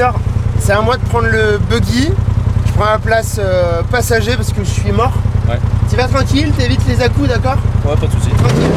Victor, c'est à moi de prendre le buggy. Je prends la place passager parce que je suis mort. Ouais. Tu vas tranquille, t'évites les à-coups, d'accord? Ouais, pas de soucis. Tranquille.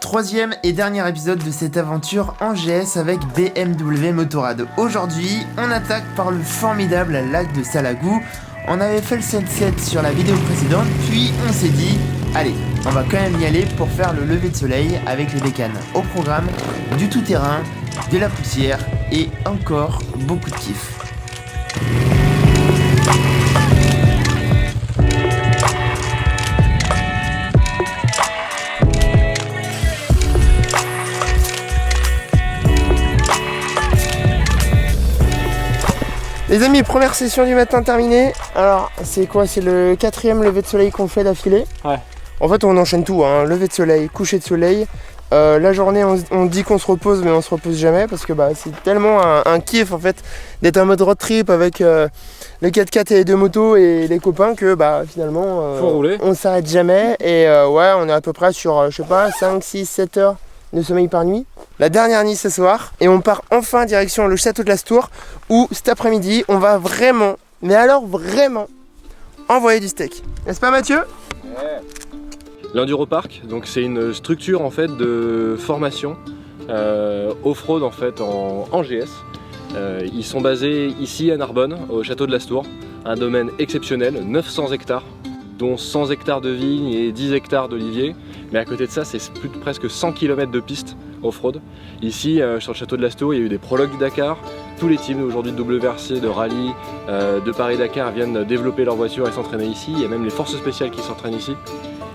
Troisième et dernier épisode de cette aventure en GS avec BMW Motorrad. Aujourd'hui, on attaque par le formidable lac de Salagou. On avait fait le sunset sur la vidéo précédente, puis on s'est dit, allez, on va quand même y aller pour faire le lever de soleil avec les bécanes. Au programme, du tout-terrain, de la poussière et encore beaucoup de kiff. Les amis, première session du matin terminée. Alors, c'est quoi? C'est le 4e lever de soleil qu'on fait d'affilée. Ouais. En fait, on enchaîne tout, hein. Lever de soleil, coucher de soleil. La journée, on dit qu'on se repose, mais on se repose jamais parce que c'est tellement un kiff en fait d'être en mode road trip avec le 4x4 et les deux motos et les copains que finalement Faut rouler. on s'arrête jamais et ouais, on est à peu près sur, je sais pas, 5, 6, 7 heures de sommeil par nuit. La dernière nuit ce soir et on part enfin direction le château de l'Astour où cet après-midi on va vraiment, mais alors vraiment, envoyer du steak. N'est-ce pas Mathieu? Ouais. L'Enduropark, donc c'est une structure en fait de formation off-road en fait en GS. Ils sont basés ici à Narbonne, au château de l'Astour, un domaine exceptionnel, 900 hectares, dont 100 hectares de vignes et 10 hectares d'oliviers. Mais à côté de ça, c'est plus de presque 100 km de pistes off-road. Ici, sur le château de l'Astour, il y a eu des prologues du Dakar. Tous les teams aujourd'hui de WRC, de rallye, de Paris-Dakar viennent développer leur voiture et s'entraîner ici. Il y a même les forces spéciales qui s'entraînent ici.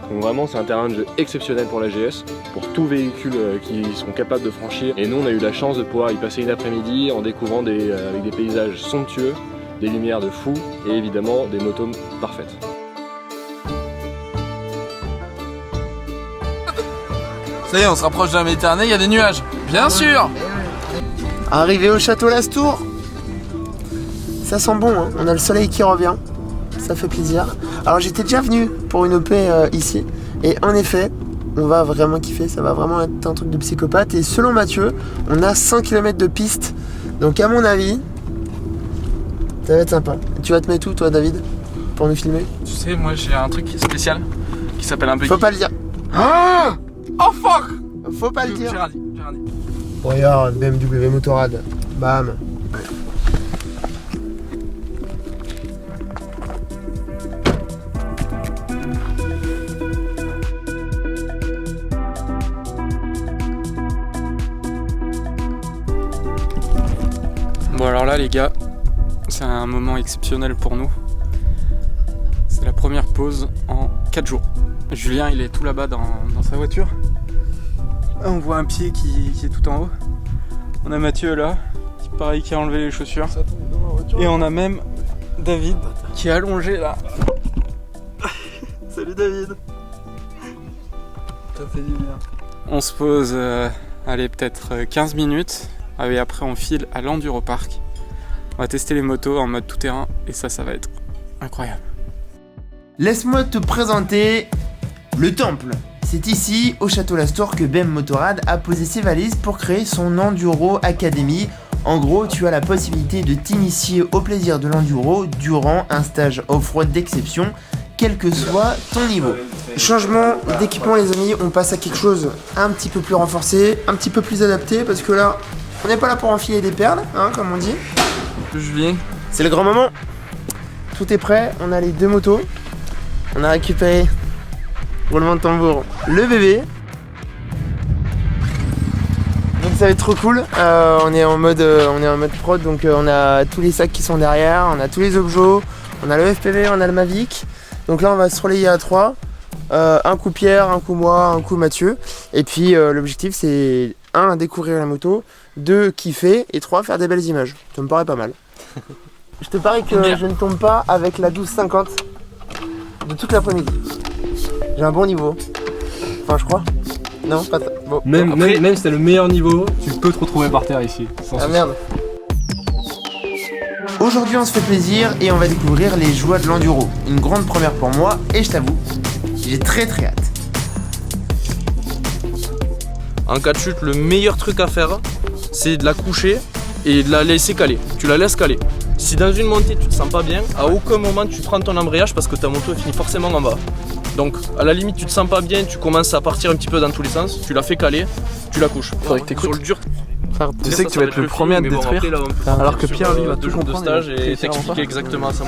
Donc vraiment c'est un terrain de jeu exceptionnel pour la GS, pour tout véhicule qui sont capables de franchir. Et nous on a eu la chance de pouvoir y passer une après-midi en découvrant avec des paysages somptueux, des lumières de fou et évidemment des motos parfaites. Ça y est, on se rapproche de la Méditerranée, il y a des nuages, bien sûr. Arrivé au château L'Astour, ça sent bon, hein. On a le soleil qui revient, ça fait plaisir. Alors j'étais déjà venu pour une OP ici, et en effet, on va vraiment kiffer, ça va vraiment être un truc de psychopathe. Et selon Mathieu, on a 100 km de piste, donc à mon avis, ça va être sympa. Tu vas te mettre où toi David, pour nous filmer? Tu sais, moi j'ai un truc spécial qui s'appelle un buggy. Faut pas le dire. Ah oh fuck. Faut pas le dire. J'ai rien dit, j'ai rien dit. Regarde, BMW Motorrad, bam. Bon alors là les gars, c'est un moment exceptionnel pour nous. C'est la première pause en 4 jours. Julien il est tout là-bas dans sa voiture. On voit un pied qui est tout en haut. On a Mathieu là, qui a enlevé les chaussures. Et on a même David qui est allongé là. Salut David. Ça fait du bien. On se pose, allez peut-être 15 minutes. Et après on file à l'Enduropark. On va tester les motos en mode tout-terrain et ça va être incroyable. Laisse-moi te présenter le temple. C'est ici, au château L'Astour, que BMW Motorrad a posé ses valises pour créer son Enduro Academy. En gros, tu as la possibilité de t'initier au plaisir de l'enduro durant un stage off-road d'exception, quel que soit ton niveau. Changement d'équipement les amis, on passe à quelque chose un petit peu plus renforcé, un petit peu plus adapté, parce que là, on n'est pas là pour enfiler des perles, hein, comme on dit. Julien. C'est le grand moment. Tout est prêt, on a les deux motos. On a récupéré, roulement de tambour, le bébé. Donc ça va être trop cool. On est en mode prod, donc on a tous les sacs qui sont derrière, on a tous les objets, on a le FPV, on a le Mavic. Donc là on va se relayer à 3. Un coup Pierre, un coup moi, un coup Mathieu. Et puis l'objectif c'est 1, découvrir la moto, 2, kiffer, et 3, faire des belles images. Ça me paraît pas mal. Je te parie que Combien je ne tombe pas avec la 12,50 de toute l'après-midi. J'ai un bon niveau. Enfin, je crois. Non, pas bon. Même si t'as le meilleur niveau, tu peux te retrouver par terre ici. Sans Ah souci. merde. Aujourd'hui, on se fait plaisir et on va découvrir les joies de l'enduro. Une grande première pour moi et je t'avoue, j'ai très hâte. En cas de chute, le meilleur truc à faire, c'est de la coucher et de la laisser caler. Tu la laisses caler. Si dans une montée tu te sens pas bien, à aucun moment tu prends ton embrayage parce que ta moto finit forcément en bas. Donc à la limite tu te sens pas bien, tu commences à partir un petit peu dans tous les sens, tu la fais caler, tu la couches. Faudrait que t'écoutes. Sur le dur, Tu sais que tu vas être le premier à te détruire, alors que Pierre lui va tout de comprendre. stage il va et réussir à t'expliquer faire. exactement ça.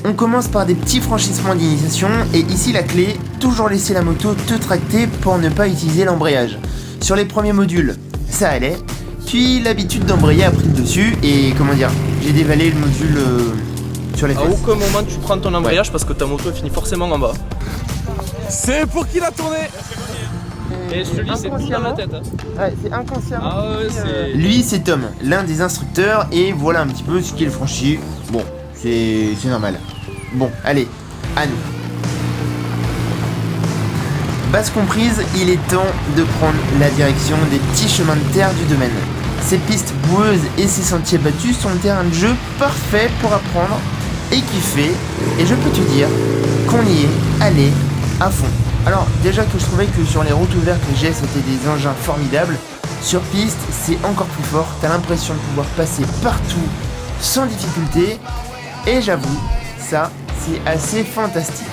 On commence par des petits franchissements d'initiation et ici la clé, toujours laisser la moto te tracter pour ne pas utiliser l'embrayage. Sur les premiers modules, ça allait, puis l'habitude d'embrayer a pris le dessus et comment dire, j'ai dévalé le module sur les À fesses. aucun moment tu prends ton embrayage parce que ta moto finit forcément en bas. C'est pour qui la tournée? Et je te dis, c'est tout dans la tête. Ouais, c'est inconscient. Ah ouais, c'est. Lui c'est Tom, l'un des instructeurs et voilà un petit peu ce qu'il franchit. Bon, c'est normal. Bon, allez, à nous. Base comprise, il est temps de prendre la direction des petits chemins de terre du domaine. Ces pistes boueuses et ces sentiers battus sont un terrain de jeu parfait pour apprendre et kiffer. Et je peux te dire qu'on y est allé à fond. Alors déjà que je trouvais que sur les routes ouvertes les GS étaient des engins formidables, sur piste c'est encore plus fort, t'as l'impression de pouvoir passer partout sans difficulté et j'avoue, ça c'est assez fantastique.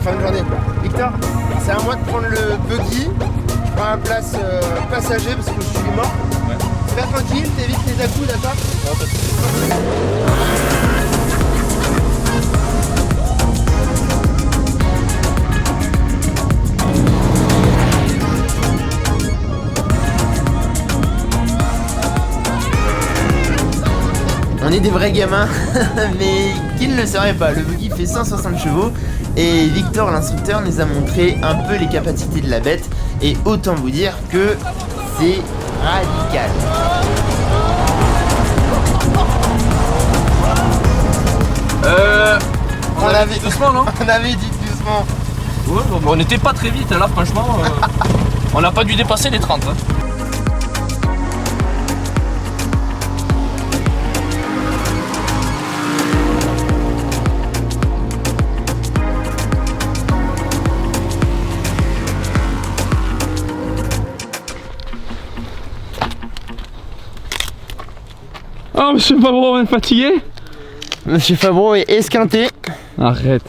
Fin de journée. Victor, c'est à moi de prendre le buggy. Je prends la place passager parce que je suis mort. Fais tranquille, t'évites les à-coups, d'accord? On est des vrais gamins, mais qui ne le serait pas. Le buggy fait 160 chevaux et Victor, l'instructeur, nous a montré un peu les capacités de la bête. Et autant vous dire que c'est radical. On avait dit doucement, non? On avait dit doucement. Ouais, bon, on n'était pas très vite là, franchement. On n'a pas dû dépasser les 30. Hein. Oh, monsieur Favreau, on est fatigué? Monsieur Favreau est esquinté. Arrête.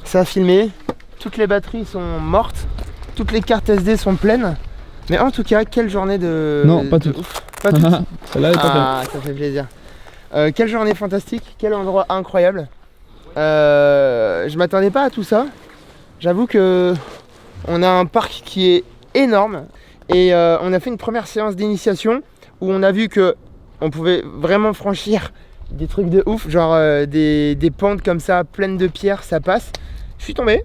Ça a filmé. Toutes les batteries sont mortes. Toutes les cartes SD sont pleines. Mais en tout cas, quelle journée de... Non, pas de toutes. ouf. Pas toutes. Celle-là est pas Ah, ça fait plaisir. Quelle journée fantastique, quel endroit incroyable. Je m'attendais pas à tout ça. J'avoue que on a un parc qui est énorme et on a fait une première séance d'initiation où on a vu que on pouvait vraiment franchir des trucs de ouf, genre des pentes comme ça pleines de pierres, ça passe. Je suis tombé.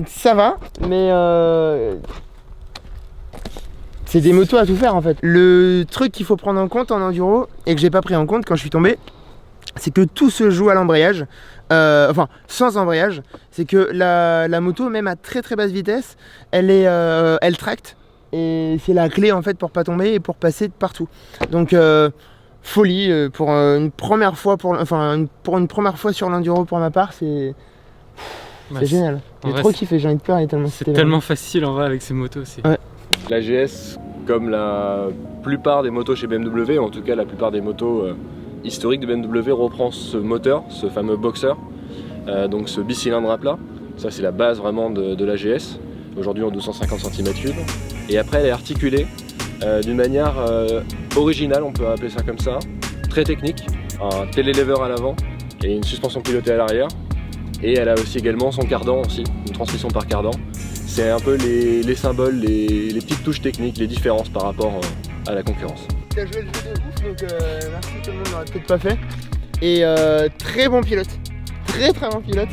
Ça va, mais c'est des motos à tout faire en fait. Le truc qu'il faut prendre en compte en enduro et que j'ai pas pris en compte quand je suis tombé, c'est que tout se joue à l'embrayage. Enfin, sans embrayage, c'est que la moto, même à très très basse vitesse, elle tracte. Et c'est la clé en fait pour pas tomber et pour passer de partout. Donc folie pour une première fois pour une première fois sur l'enduro pour ma part, c'est génial. J'ai trop kiffé, j'ai envie de pleurer tellement C'est tellement facile en vrai avec ces motos. Ouais. La GS, comme la plupart des motos chez BMW, en tout cas la plupart des motos historique de BMW reprend ce moteur, ce fameux boxer, donc ce bicylindre à plat. Ça c'est la base vraiment de la GS, aujourd'hui en 250 cm3. Et après elle est articulée d'une manière originale, on peut appeler ça comme ça, très technique. Un télélever à l'avant et une suspension pilotée à l'arrière. Et elle a aussi également son cardan aussi, une transmission par cardan. C'est un peu les symboles, les petites touches techniques, les différences par rapport à la concurrence. T'as joué le jeu de ouf, donc merci, tout le monde l'aurait peut-être pas fait. Et très bon pilote, très bon pilote.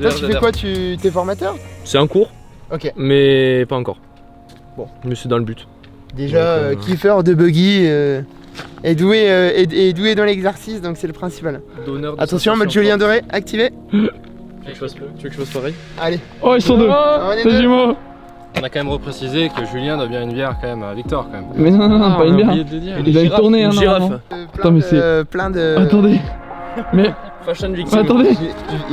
Toi tu fais quoi, t'es formateur? C'est un cours, ok, mais pas encore. Bon, mais c'est dans le but. Déjà kiffeur de buggy et doué dans l'exercice, donc c'est le principal. Attention, mode Julien Doré, activé. Tu veux que je fasse pareil? Allez. Oh, ils sont deux. C'est jumeaux. On a quand même reprécisé que Julien doit bien une bière quand même à Victor quand même. Mais non, pas une bière. Il a une tournée, hein, girafe. Attends, mais c'est plein de... Attendez. Mais Fashion victime. attendez.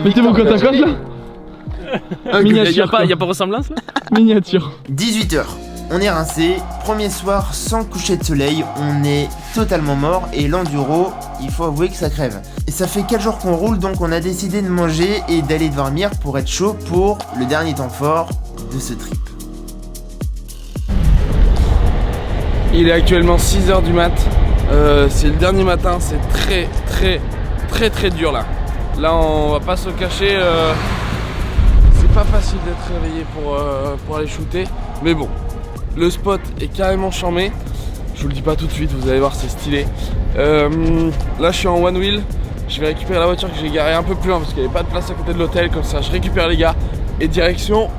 Mettez mon côte à côte là. Miniature. Y'a pas ressemblance là? Miniature. 18h, on est rincé, premier soir sans coucher de soleil, on est totalement mort et l'enduro, il faut avouer que ça crève. Et ça fait 4 jours qu'on roule, donc on a décidé de manger et d'aller dormir pour être chaud pour le dernier temps fort de ce trip. Il est actuellement 6h du mat, c'est le dernier matin, c'est très dur là. Là on va pas se cacher, c'est pas facile d'être réveillé pour aller shooter, mais bon, le spot est carrément charmé. Je vous le dis pas tout de suite, vous allez voir, c'est stylé. Là je suis en one wheel, je vais récupérer la voiture que j'ai garée un peu plus loin parce qu'il n'y avait pas de place à côté de l'hôtel, comme ça je récupère les gars et direction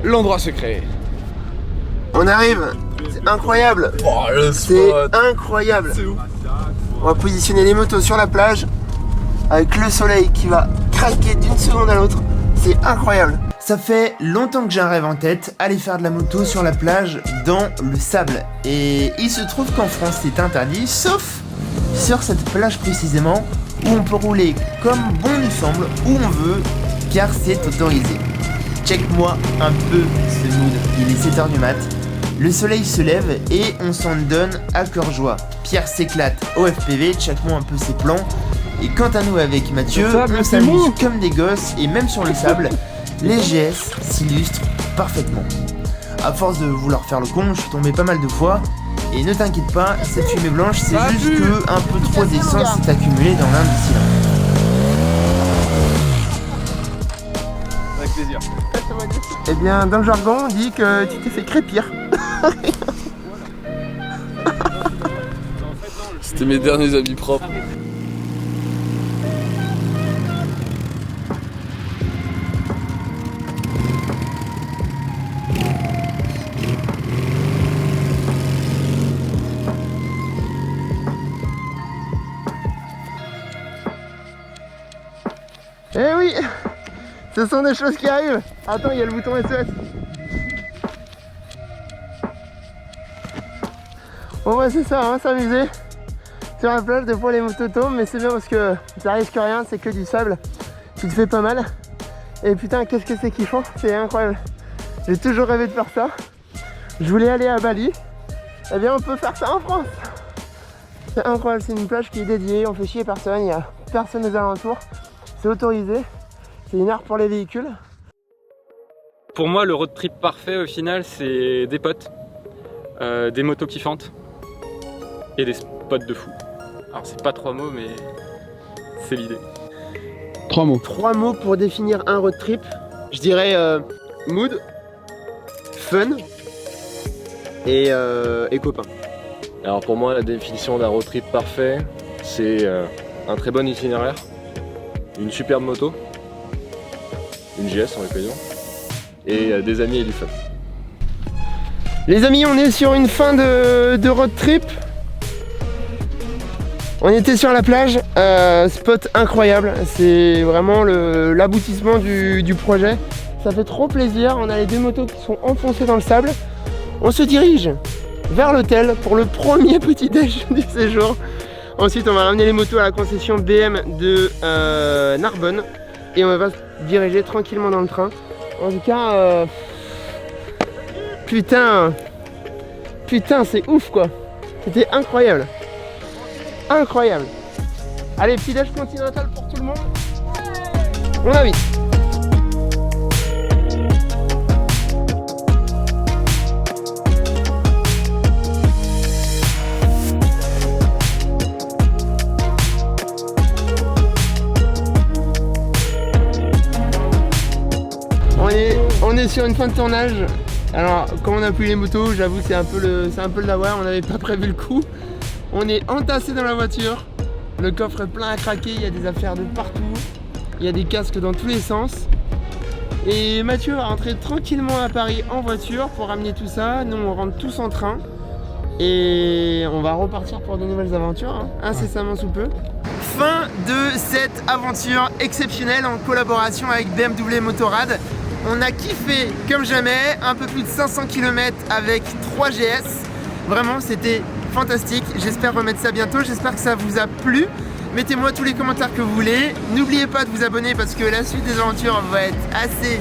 l'endroit secret. On arrive, c'est incroyable, c'est incroyable. On va positionner les motos sur la plage avec le soleil qui va craquer d'une seconde à l'autre, c'est incroyable. Ça fait longtemps que j'ai un rêve en tête, aller faire de la moto sur la plage dans le sable. Et il se trouve qu'en France c'est interdit, sauf sur cette plage précisément, où on peut rouler comme bon nous semble, où on veut, car c'est autorisé. Check-moi un peu ce mood, il est 7h du mat, le soleil se lève et on s'en donne à cœur joie. Pierre s'éclate au FPV, check-moi un peu ses plans. Et quant à nous avec Mathieu, on s'amuse comme des gosses et même sur le sable, les GS s'illustrent parfaitement. À force de vouloir faire le con, je suis tombé pas mal de fois. Et ne t'inquiète pas, cette fumée blanche, c'est juste que un peu trop d'essence s'est accumulé dans l'un des cylindres. Avec plaisir. Eh bien, dans le jargon, on dit que tu t'es fait crépir. C'était mes derniers habits propres. Eh oui, ce sont des choses qui arrivent. Attends, il y a le bouton SOS. Bon bah c'est ça, on va s'amuser sur la plage. Des fois les motos tombent, mais c'est bien parce que ça risque rien, c'est que du sable. Tu te fais pas mal. Et putain, qu'est-ce que c'est kiffant, c'est incroyable. J'ai toujours rêvé de faire ça. Je voulais aller à Bali. Eh bien on peut faire ça en France. C'est incroyable, c'est une plage qui est dédiée, on fait chier personne, il n'y a personne aux alentours. C'est autorisé, c'est une heure pour les véhicules. Pour moi, le road trip parfait au final, c'est des potes, des motos kiffantes et des spots de fou. Alors c'est pas 3 mots, mais c'est l'idée. 3 mots. 3 mots pour définir un road trip. Je dirais mood, fun et copain. Alors pour moi la définition d'un road trip parfait, c'est un très bon itinéraire, une superbe moto, une GS en l'occasion, et des amis et du fun. Les amis, on est sur une fin de road trip. On était sur la plage, spot incroyable, c'est vraiment l'aboutissement du projet. Ça fait trop plaisir, on a les deux motos qui sont enfoncées dans le sable. On se dirige vers l'hôtel pour le premier petit déj du séjour. Ensuite on va ramener les motos à la concession BM de Narbonne et on va se diriger tranquillement dans le train. En tout cas, putain c'est ouf quoi, c'était incroyable. Incroyable. Allez, petit déj continental pour tout le monde. On invite. On est sur une fin de tournage. Alors, quand on appuie les motos, j'avoue, c'est un peu le dawa, on n'avait pas prévu le coup. On est entassé dans la voiture. Le coffre est plein à craquer, il y a des affaires de partout. Il y a des casques dans tous les sens. Et Mathieu va rentrer tranquillement à Paris en voiture pour ramener tout ça. Nous, on rentre tous en train. Et on va repartir pour de nouvelles aventures, hein, incessamment sous peu. Fin de cette aventure exceptionnelle en collaboration avec BMW Motorrad. On a kiffé comme jamais, un peu plus de 500 km avec 3 GS. Vraiment, c'était fantastique. J'espère remettre ça bientôt, j'espère que ça vous a plu. Mettez-moi tous les commentaires que vous voulez. N'oubliez pas de vous abonner parce que la suite des aventures va être assez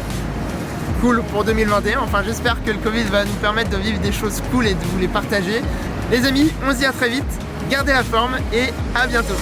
cool pour 2021. Enfin, j'espère que le Covid va nous permettre de vivre des choses cool et de vous les partager. Les amis, on se dit à très vite. Gardez la forme et à bientôt.